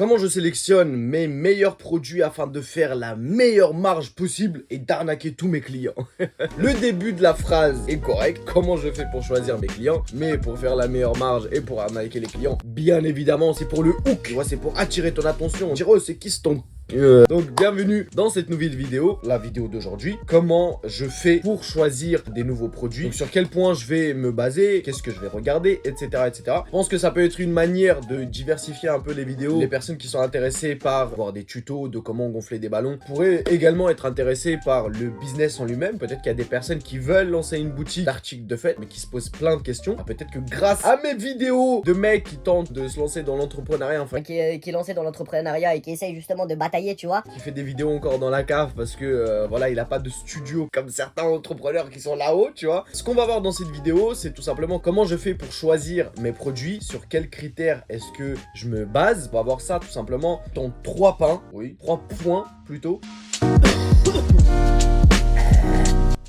Comment je sélectionne mes meilleurs produits afin de faire la meilleure marge possible et d'arnaquer tous mes clients? Le début de la phrase est correct. Comment je fais pour choisir mes clients? Mais pour faire la meilleure marge et pour arnaquer les clients, bien évidemment, c'est pour le hook. Tu vois, c'est pour attirer ton attention. Dire, oh, c'est qui ce ton... Donc bienvenue dans cette nouvelle vidéo, la vidéo d'aujourd'hui. Comment je fais pour choisir des nouveaux produits, donc sur quel point je vais me baser, qu'est-ce que je vais regarder, etc., etc. Je pense que ça peut être une manière de diversifier un peu les vidéos. Les personnes qui sont intéressées par voir des tutos de comment gonfler des ballons pourraient également être intéressées par le business en lui-même. Peut-être qu'il y a des personnes qui veulent lancer une boutique d'articles de fête mais qui se posent plein de questions. Peut-être que grâce à mes vidéos de mecs qui tentent de se lancer dans l'entrepreneuriat, enfin qui est lancé dans l'entrepreneuriat et qui essaye justement de batailler, tu vois. qui fait des vidéos encore dans la cave parce que voilà, il a pas de studio comme certains entrepreneurs qui sont là-haut, tu vois. Ce qu'on va voir dans cette vidéo, c'est tout simplement comment je fais pour choisir mes produits, sur quels critères est-ce que je me base. On va voir ça tout simplement dans 3 points, oui, 3 points plutôt.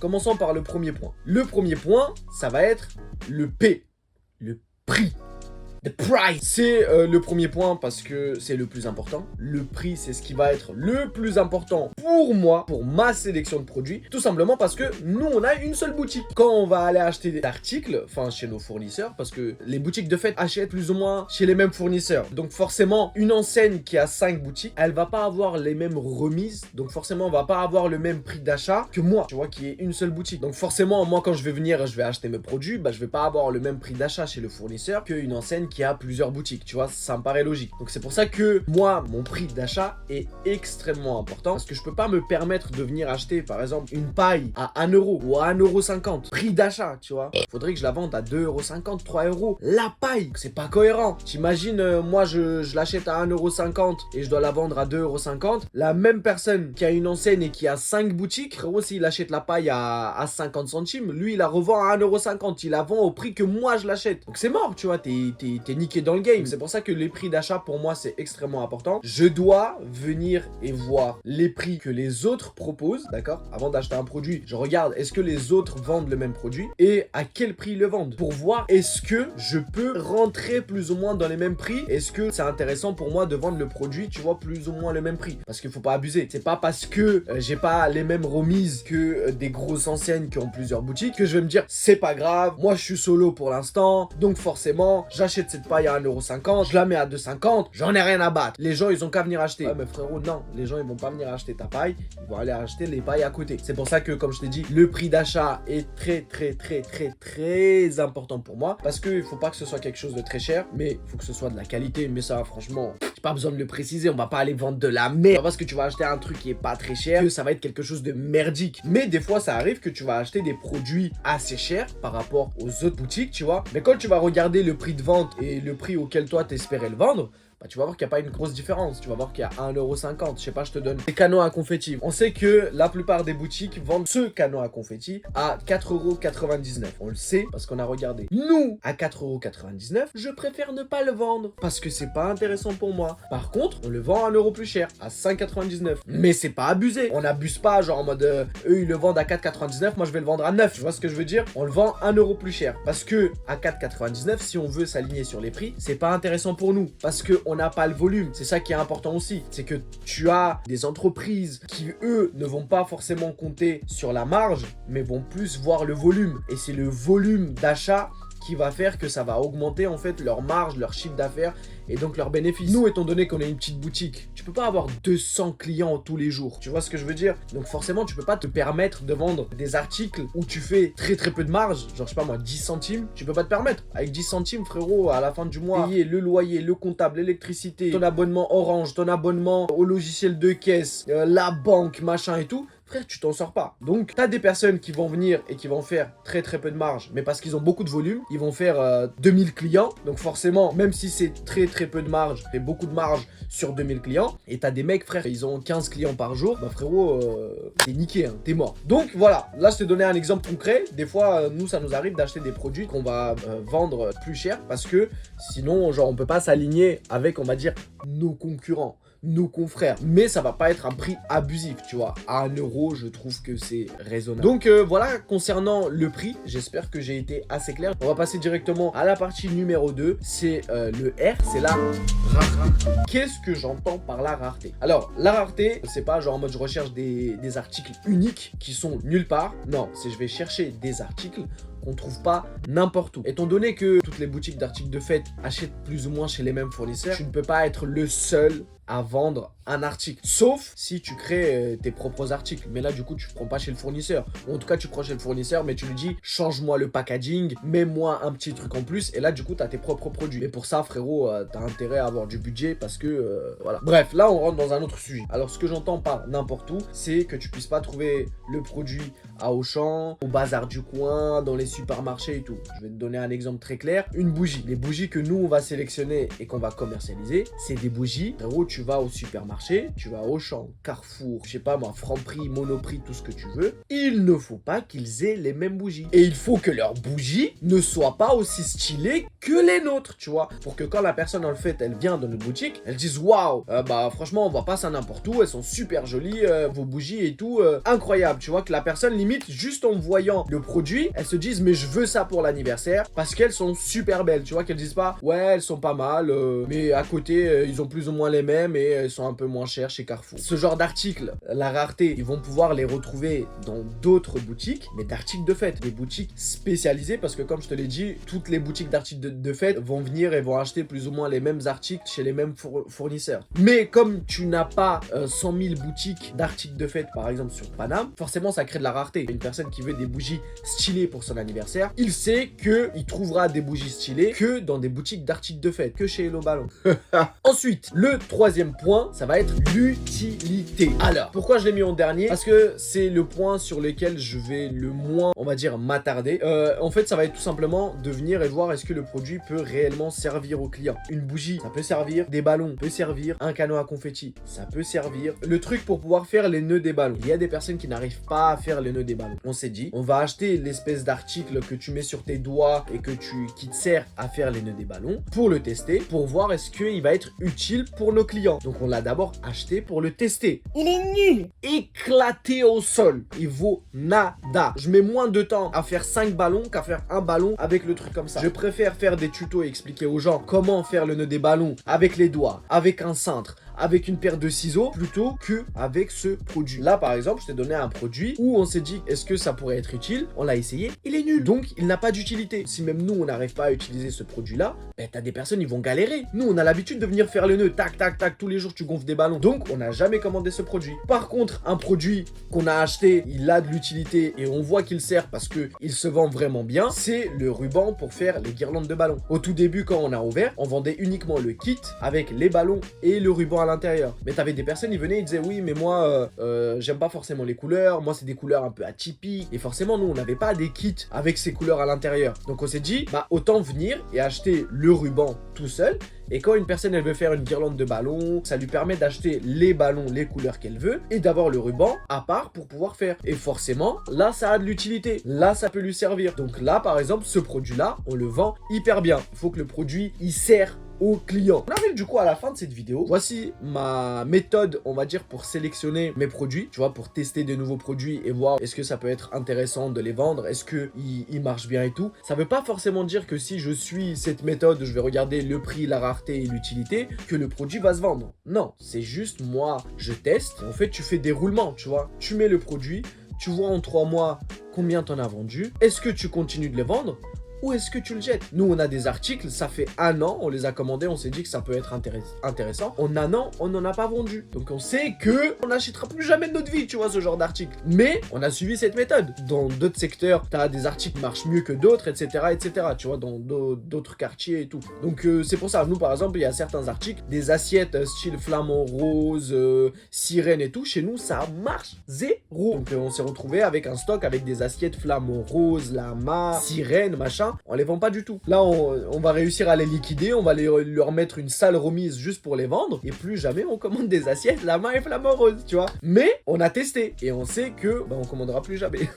Commençons par le premier point. Le premier point, ça va être le P, le prix. The price, c'est le premier point parce que c'est le plus important. Le prix, c'est ce qui va être le plus important pour moi, pour ma sélection de produits. Tout simplement parce que nous, on a une seule boutique. Quand on va aller acheter des articles, enfin chez nos fournisseurs, parce que les boutiques de fête achètent plus ou moins chez les mêmes fournisseurs. Donc forcément, une enseigne qui a 5 boutiques, elle va pas avoir les mêmes remises. Donc forcément, on va pas avoir le même prix d'achat que moi, tu vois, qui est une seule boutique. Donc forcément, moi, quand je vais venir, je vais acheter mes produits, bah je vais pas avoir le même prix d'achat chez le fournisseur qu'une enseigne qui a plusieurs boutiques, tu vois, ça me paraît logique. Donc c'est pour ça que moi, mon prix d'achat est extrêmement important parce que je peux pas me permettre de venir acheter par exemple une paille à 1 euro ou à 1,50 €. Prix d'achat, tu vois. Faudrait que je la vende à 2,50 €, 3 €. La paille, c'est pas cohérent. T'imagines, moi je l'achète à 1,50 € et je dois la vendre à 2,50 €. La même personne qui a une enseigne et qui a 5 boutiques, frérot, s'il achète la paille à 50 centimes, lui il la revend à 1,50 €. Il la vend au prix que moi je l'achète. Donc c'est mort, tu vois, t'es niqué dans le game. C'est pour ça que les prix d'achat pour moi c'est extrêmement important. Je dois venir et voir les prix que les autres proposent, d'accord? Avant d'acheter un produit, je regarde est-ce que les autres vendent le même produit et à quel prix ils le vendent pour voir est-ce que je peux rentrer plus ou moins dans les mêmes prix. Est-ce que c'est intéressant pour moi de vendre le produit, tu vois, plus ou moins le même prix? Parce qu'il faut pas abuser. C'est pas parce que j'ai pas les mêmes remises que des grosses enseignes qui ont plusieurs boutiques que je vais me dire c'est pas grave, moi je suis solo pour l'instant, donc forcément j'achète cette paille à 1,50 €, je la mets à 2,50 €, j'en ai rien à battre. Les gens, ils ont qu'à venir acheter. Ouais, mais frérot, non, les gens, ils vont pas venir acheter ta paille, ils vont aller acheter les pailles à côté. C'est pour ça que, comme je t'ai dit, le prix d'achat est très important pour moi parce qu'il faut pas que ce soit quelque chose de très cher, mais il faut que ce soit de la qualité. Mais ça, franchement, j'ai pas besoin de le préciser, on va pas aller vendre de la merde. Pas parce que tu vas acheter un truc qui est pas très cher que ça va être quelque chose de merdique. Mais des fois, ça arrive que tu vas acheter des produits assez chers par rapport aux autres boutiques, tu vois. Mais quand tu vas regarder le prix de vente et le prix auquel toi t'espérais le vendre, bah tu vas voir qu'il n'y a pas une grosse différence. Tu vas voir qu'il y a 1,50 €. Je sais pas, je te donne des canons à confetti. On sait que la plupart des boutiques vendent ce canot à confetti à 4,99 €. On le sait parce qu'on a regardé. Nous, à 4,99 €, je préfère ne pas le vendre parce que c'est pas intéressant pour moi. Par contre, on le vend à 1 € plus cher, à 5,99 €. Mais c'est pas abusé. On n'abuse pas, genre en mode eux ils le vendent à 4,99 €, moi je vais le vendre à 9. Tu vois ce que je veux dire? On le vend 1 € plus cher parce que à 4,99 €, si on veut s'aligner sur les prix, c'est pas intéressant pour nous parce que on n'a pas le volume. C'est ça qui est important aussi. C'est que tu as des entreprises qui, eux, ne vont pas forcément compter sur la marge, mais vont plus voir le volume. Et c'est le volume d'achat qui va faire que ça va augmenter en fait leur marge, leur chiffre d'affaires et donc leurs bénéfices. Nous, étant donné qu'on est une petite boutique, tu peux pas avoir 200 clients tous les jours. Tu vois ce que je veux dire? Donc forcément, tu peux pas te permettre de vendre des articles où tu fais très peu de marge, genre je sais pas moi, 10 centimes, tu peux pas te permettre. Avec 10 centimes, frérot, à la fin du mois, payer le loyer, le comptable, l'électricité, ton abonnement Orange, ton abonnement au logiciel de caisse, la banque, machin et tout, frère, tu t'en sors pas. Donc, t'as des personnes qui vont venir et qui vont faire très peu de marge, mais parce qu'ils ont beaucoup de volume, ils vont faire 2000 clients. Donc forcément, même si c'est très peu de marge, fait beaucoup de marge sur 2000 clients. Et t'as des mecs, frère, ils ont 15 clients par jour. Bah frérot, t'es niqué, hein, t'es mort. Donc voilà, là je t'ai donné un exemple concret. Des fois, nous, ça nous arrive d'acheter des produits qu'on va vendre plus cher parce que sinon, genre, on peut pas s'aligner avec, on va dire, nos concurrents. nos confrères. Mais ça va pas être un prix abusif, tu vois. À 1€, je trouve que c'est raisonnable. Donc voilà, concernant le prix, j'espère que j'ai été assez clair. On va passer directement à la partie numéro 2. C'est le R, c'est la rareté. Qu'est-ce que j'entends par la rareté? Alors, la rareté, c'est pas genre en mode je recherche des articles uniques qui sont nulle part. Non, c'est je vais chercher des articles qu'on trouve pas n'importe où. Étant donné que toutes les boutiques d'articles de fête achètent plus ou moins chez les mêmes fournisseurs, tu ne peux pas être le seul à vendre un article. Sauf si tu crées tes propres articles. Mais là, du coup, tu ne prends pas chez le fournisseur. Ou en tout cas, tu prends chez le fournisseur, mais tu lui dis, change-moi le packaging, mets-moi un petit truc en plus. Et là, du coup, tu as tes propres produits. Mais pour ça, frérot, tu as intérêt à avoir du budget parce que, voilà. Bref, là, on rentre dans un autre sujet. Alors, ce que j'entends par n'importe où, c'est que tu puisses pas trouver le produit à Auchan, au bazar du coin, dans les supermarchés et tout. Je vais te donner un exemple très clair. Une bougie. Les bougies que nous, on va sélectionner et qu'on va commercialiser, c'est des bougies. Frérot, tu vas au supermarché, tu vas au Auchan, Carrefour, je sais pas moi, Franprix, Monoprix, tout ce que tu veux. Il ne faut pas qu'ils aient les mêmes bougies. Et il faut que leurs bougies ne soient pas aussi stylées que les nôtres, tu vois. Pour que quand la personne, en fait, elle vient dans notre boutique, elle dise waouh, bah franchement, on voit pas ça n'importe où, elles sont super jolies, vos bougies et tout, incroyable. Tu vois que la personne, limite, juste en voyant le produit, elle se dise mais je veux ça pour l'anniversaire parce qu'elles sont super belles. Tu vois qu'elles disent pas ouais, elles sont pas mal, mais à côté, ils ont plus ou moins les mêmes et elles sont un peu moins chères chez Carrefour. Ce genre d'articles, la rareté, ils vont pouvoir les retrouver dans d'autres boutiques, mais d'articles de fête, des boutiques spécialisées parce que comme je te l'ai dit, toutes les boutiques d'articles de fête vont venir et vont acheter plus ou moins les mêmes articles chez les mêmes fournisseurs. Mais comme tu n'as pas 100 000 boutiques d'articles de fête, par exemple sur Paname, forcément ça crée de la rareté. Une personne qui veut des bougies stylées pour son anniversaire, il sait qu'il trouvera des bougies stylées que dans des boutiques d'articles de fête, que chez Hello Ballon. Ensuite, le troisième point, ça va être l'utilité. Alors, pourquoi je l'ai mis en dernier? Parce que c'est le point sur lequel je vais le moins, on va dire, m'attarder. En fait, ça va être tout simplement de venir et voir est-ce que le produit peut réellement servir au client. Une bougie, ça peut servir. Des ballons, peut servir. Un canot à confetti, ça peut servir. Le truc pour pouvoir faire les nœuds des ballons. Il y a des personnes qui n'arrivent pas à faire les nœuds des ballons. On s'est dit, on va acheter l'espèce d'article que tu mets sur tes doigts et qui te sert à faire les nœuds des ballons pour le tester, pour voir est-ce qu'il va être utile pour nos clients. Donc on l'a d'abord acheté pour le tester. Il est nul. Éclaté au sol. Il vaut nada. Je mets moins de temps à faire 5 ballons qu'à faire un ballon avec le truc comme ça. Je préfère faire des tutos et expliquer aux gens comment faire le nœud des ballons avec les doigts, avec un cintre, avec une paire de ciseaux plutôt que avec ce produit. Là, par exemple, je t'ai donné un produit où on s'est dit, est-ce que ça pourrait être utile? On l'a essayé, il est nul. Donc, il n'a pas d'utilité. Si même nous, on n'arrive pas à utiliser ce produit-là, ben, t'as des personnes, ils vont galérer. Nous, on a l'habitude de venir faire le nœud, tac, tac, tac, tous les jours, tu gonfles des ballons. Donc, on n'a jamais commandé ce produit. Par contre, un produit qu'on a acheté, il a de l'utilité et on voit qu'il sert parce que il se vend vraiment bien, c'est le ruban pour faire les guirlandes de ballons. Au tout début, quand on a ouvert, on vendait uniquement le kit avec les ballons et le ruban à l'intérieur. Mais t'avais des personnes, ils venaient, ils disaient oui, mais moi, j'aime pas forcément les couleurs. Moi, c'est des couleurs un peu atypiques. Et forcément, nous, on n'avait pas des kits avec ces couleurs à l'intérieur. Donc, on s'est dit, bah, autant venir et acheter le ruban tout seul. Et quand une personne, elle veut faire une guirlande de ballons, ça lui permet d'acheter les ballons, les couleurs qu'elle veut, et d'avoir le ruban à part pour pouvoir faire. Et forcément, là, ça a de l'utilité. Là, ça peut lui servir. Donc là, par exemple, ce produit-là, on le vend hyper bien. Il faut que le produit, il sert aux clients. On arrive du coup à la fin de cette vidéo. Voici ma méthode, on va dire, pour sélectionner mes produits, tu vois, pour tester de nouveaux produits et voir est-ce que ça peut être intéressant de les vendre, est-ce que ils marchent bien et tout. Ça veut pas forcément dire que si je suis cette méthode, je vais regarder le prix, la rareté et l'utilité, que le produit va se vendre. Non, c'est juste moi, je teste. En fait, tu fais des roulements, tu vois. Tu mets le produit, tu vois en 3 mois combien t'en as vendu. Est-ce que tu continues de les vendre? Ou est-ce que tu le jettes? Nous, on a des articles, ça fait 1 an, on les a commandés, on s'est dit que ça peut être intéressant. En 1 an, on n'en a pas vendu. Donc, on sait que on n'achètera plus jamais de notre vie, tu vois, ce genre d'article. Mais, on a suivi cette méthode. Dans d'autres secteurs, tu as des articles qui marchent mieux que d'autres, etc., etc., tu vois, dans d'autres quartiers et tout. Donc, c'est pour ça. Nous, par exemple, il y a certains articles, des assiettes style flamant rose, sirène et tout. Chez nous, ça marche zéro. Donc, on s'est retrouvé avec un stock avec des assiettes flamant rose, lama, sirène, machin. là, on les vend pas du tout. Là, on va réussir à les liquider, on va leur mettre une sale remise juste pour les vendre, et plus jamais on commande des assiettes la main est flammeuse, tu vois. Mais on a testé, et on sait que on commandera plus jamais.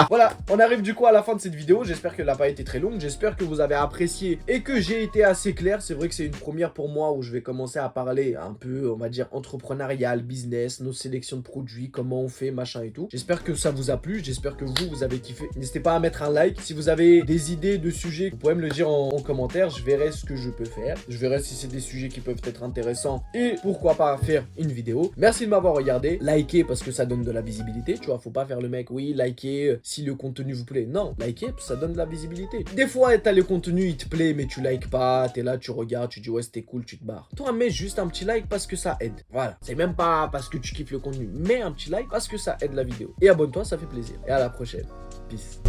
Voilà, on arrive du coup à la fin de cette vidéo. J'espère qu'elle n'a pas été très longue, j'espère que vous avez apprécié et que j'ai été assez clair. C'est vrai que c'est une première pour moi où je vais commencer à parler un peu, on va dire, entrepreneurial, business, nos sélections de produits, comment on fait, machin et tout. J'espère que ça vous a plu, j'espère que vous avez kiffé. N'hésitez pas à mettre un like. Si vous avez des idées de sujets, vous pouvez me le dire en commentaire, je verrai ce que je peux faire. Je verrai si c'est des sujets qui peuvent être intéressants et pourquoi pas faire une vidéo. Merci de m'avoir regardé, likez parce que ça donne de la visibilité, tu vois, faut pas faire le mec, oui, likez si le contenu vous plaît. Non, likez, ça donne de la visibilité. Des fois, t'as le contenu, il te plaît, mais tu likes pas, t'es là, tu regardes, tu dis ouais, c'était cool, tu te barres. Toi, mets juste un petit like parce que ça aide. Voilà, c'est même pas parce que tu kiffes le contenu, mets un petit like parce que ça aide la vidéo. Et abonne-toi, ça fait plaisir. Et à la prochaine. Peace.